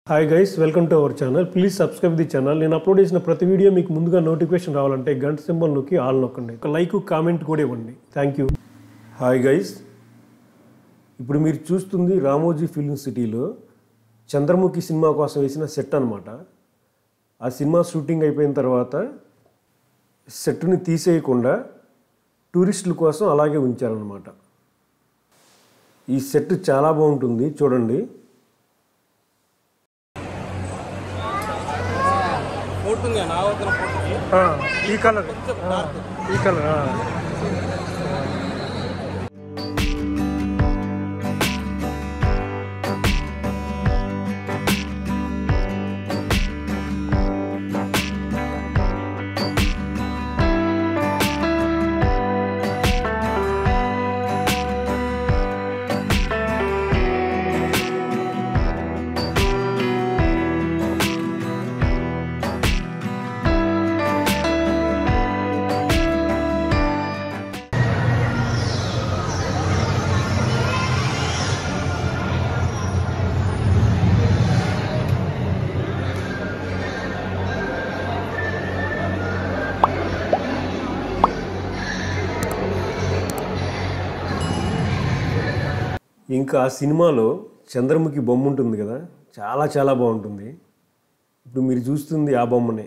Hi guys, welcome to our channel. Please subscribe the channel. నేను upload చేసిన ప్రతి video మీకు ముందుగా నోటిఫికేషన్ రావాలంటే గంట సింబల్ నొక్కి ఆల్ నొక్కండి. ఒక లైక్ కామెంట్ కూడా ఇవ్వండి. Thank you. హాయ్ గైస్, ఇప్పుడు మీరు చూస్తుంది రామోజీ ఫిల్మ్ సిటీలో చంద్రముఖి సినిమా కోసం వేసిన సెట్ అనమాట. ఆ సినిమా షూటింగ్ అయిపోయిన తర్వాత సెట్ని తీసేయకుండా టూరిస్టుల కోసం అలాగే ఉంచారనమాట. ఈ సెట్ చాలా బాగుంటుంది, చూడండి. ఈ కలర్ ఇంకా ఆ సినిమాలో చంద్రముఖి బొమ్మ ఉంటుంది కదా, చాలా చాలా బాగుంటుంది. ఇప్పుడు మీరు చూస్తుంది ఆ బొమ్మనే.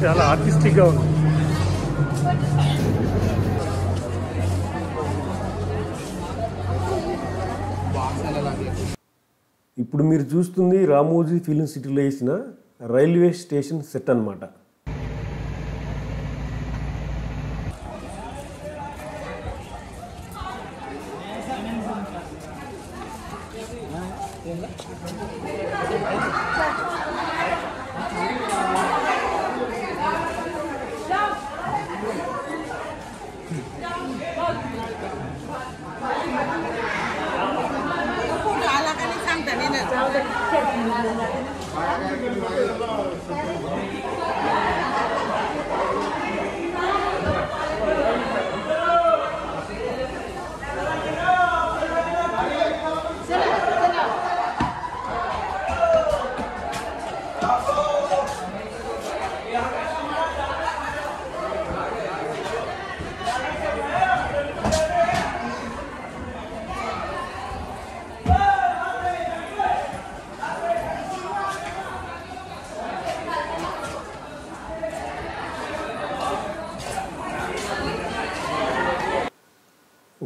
చాలా ఆర్టిస్టిక్గా ఉంది. ఇప్పుడు మీరు చూస్తుంది రామోజీ ఫిల్మ్ సిటీలో వేసిన రైల్వే స్టేషన్ సెట్ అన్నమాట.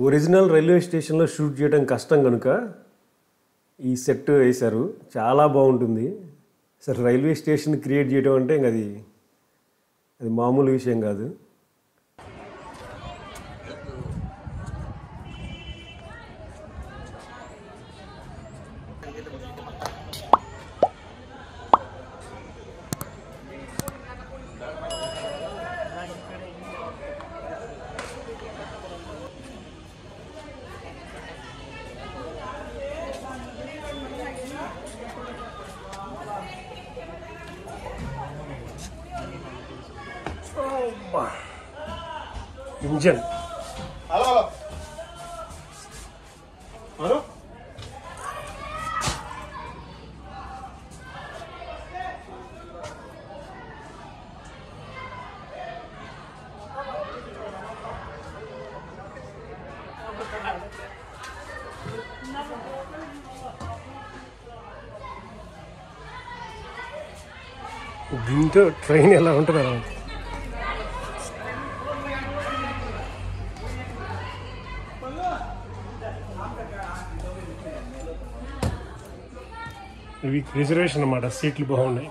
ఒరిజినల్ రైల్వే స్టేషన్లో షూట్ చేయడం కష్టం కనుక ఈ సెట్ వేశారు. చాలా బాగుంటుంది. అసలు రైల్వే స్టేషన్ క్రియేట్ చేయడం అంటే ఇంక అది మామూలు విషయం కాదు. ఇంజన్ దీంతో ట్రైన్ ఎలా ఉంటుంది అలా. ఇవి రిజర్వేషన్ అన్నమాట, సీట్లు బాగున్నాయి.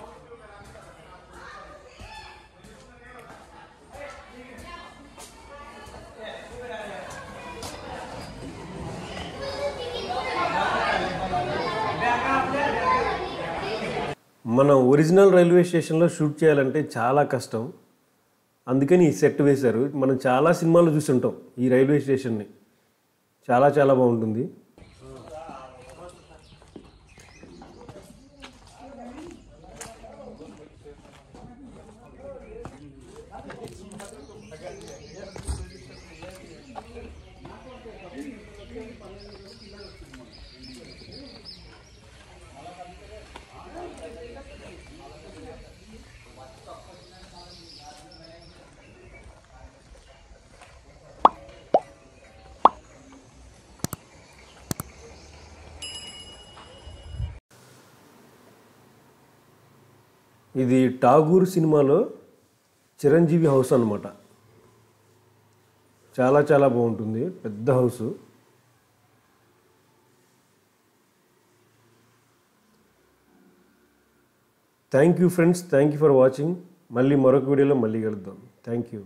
మనం ఒరిజినల్ రైల్వే స్టేషన్లో షూట్ చేయాలంటే చాలా కష్టం. అందుకని ఈ సెట్ వేశారు. మనం చాలా సినిమాలు చూసి ఉంటాం ఈ రైల్వే స్టేషన్ని. చాలా చాలా బాగుంటుంది. ఇది ఠాగూర్ సినిమాలో చిరంజీవి హౌస్ అన్నమాట. చాలా చాలా బాగుంటుంది, పెద్ద house. Thank you friends, thank you for watching. మళ్ళీ మరొక వీడియోలో మళ్ళీ కలుద్దాం. Thank you.